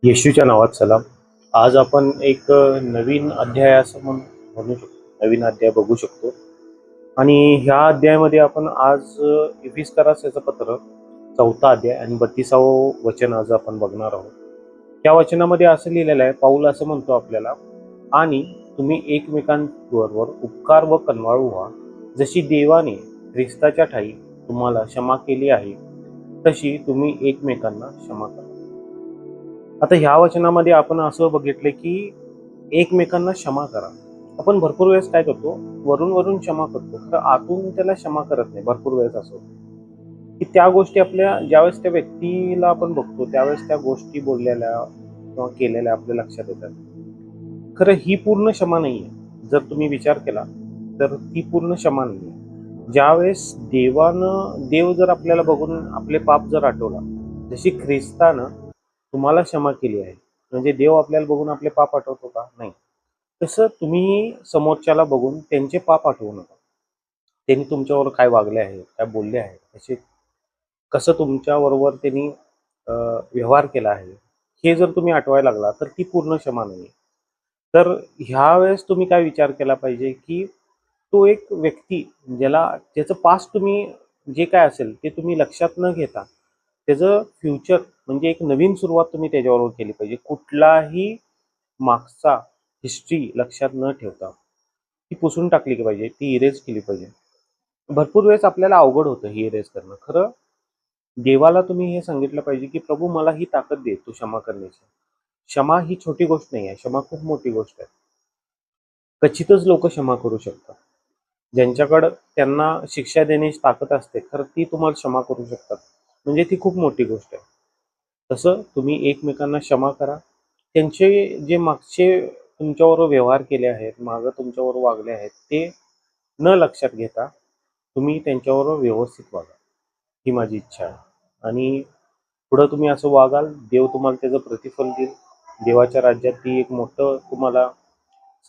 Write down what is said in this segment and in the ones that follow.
येशूच्या नावात सलाम. आज आपण एक नवीन अध्याय असं म्हणू शकतो, नवीन अध्याय बघू शकतो. आणि ह्या अध्यायामध्ये आपण आज इफिस्करास पत्र 4था अध्याय आणि 32वं वचन आज आपण बघणार आहोत. त्या वचनामध्ये असं लिहिलेलं आहे, पाऊल असं म्हणतो आपल्याला, आणि तुम्ही एकमेकांबरोबर उपकार व कनवाळू व्हा, जशी देवाने ख्रिस्ताच्या ठायी तुम्हाला क्षमा केली आहे, तशी तुम्ही एकमेकांना क्षमा करा. आता ह्या वचनामध्ये आपण असं बघितलं की एकमेकांना क्षमा करा. आपण भरपूर वेळेस काय करतो, वरून वरून क्षमा करतो, तर आतून त्याला क्षमा करत नाही. भरपूर वेळेस असं होतं की त्या गोष्टी आपल्या ज्यावेळेस त्या व्यक्तीला आपण बघतो त्यावेळेस त्या गोष्टी बोललेल्या किंवा केलेल्या आपल्या लक्षात येतात. खरं ही पूर्ण क्षमा नाहीये. जर तुम्ही विचार केला तर ती पूर्ण क्षमा नाहीये. ज्यावेळेस देव जर आपल्याला बघून आपले पाप जर आठवला, जशी ख्रिस्तानं तुम्हाला क्षमा केली आहे, म्हणजे देव आपल्याला बघून आपले पाप आठवतो का? नाही. तसं तुम्ही समोरच्याला बघून त्यांचे पाप आठवू नका. त्यांनी तुमच्यावर काय वागले आहेत, काय बोलले आहेत, कसं तुमच्याबरोबर त्यांनी व्यवहार केला आहे, हे जर तुम्ही आठवायला लागला तर ती पूर्ण क्षमा नाही. तर ह्या वेळेस तुम्ही काय विचार केला पाहिजे की तो एक व्यक्ती ज्याचं पास्ट तुम्ही जे काय असेल ते तुम्ही लक्षात न घेता त्याचं फ्युचर म्हणजे एक नवीन सुरुवात तुम्ही त्याच्याबरोबर केली पाहिजे. कुठलाही मागचा हिस्ट्री लक्षात न ठेवता ती पुसून टाकली पाहिजे, ती इरेज केली पाहिजे. भरपूर वेळेस आपल्याला अवघड होतं ही इरेज करणं. खरं देवाला तुम्ही हे सांगितलं पाहिजे की प्रभू मला ही ताकद दे तू क्षमा करण्याची. क्षमा ही छोटी गोष्ट नाही आहे, क्षमा खूप मोठी गोष्ट आहे. क्वचितच लोक क्षमा करू शकतात. ज्यांच्याकडं त्यांना शिक्षा देण्याची ताकद असते, खरं ती तुम्हाला क्षमा करू शकतात, म्हणजे ती खूप मोठी गोष्ट आहे. तसं तुम्ही एकमेकांना क्षमा करा. त्यांचे जे मागचे तुमच्याबरोबर व्यवहार केले आहेत, मागं तुमच्याबरोबर वागले आहेत, ते न लक्षात घेता तुम्ही त्यांच्याबरोबर व्यवस्थित वागा. ही माझी इच्छा आहे. आणि पुढं तुम्ही असं वागाल, देव तुम्हाला त्याचं प्रतिफल देईल. देवाच्या राज्यात ती एक मोठं तुम्हाला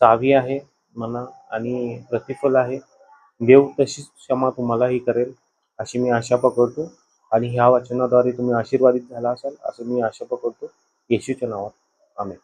चावी आहे म्हणा आणि प्रतिफल आहे. देव तशीच क्षमा तुम्हालाही करेल, अशी मी आशा पकडतो. आणि ह्या वचनाद्वारे तुम्ही आशीर्वादित झाला असाल असं मी आशा पकडतो. येशूच्या नावात आमेन.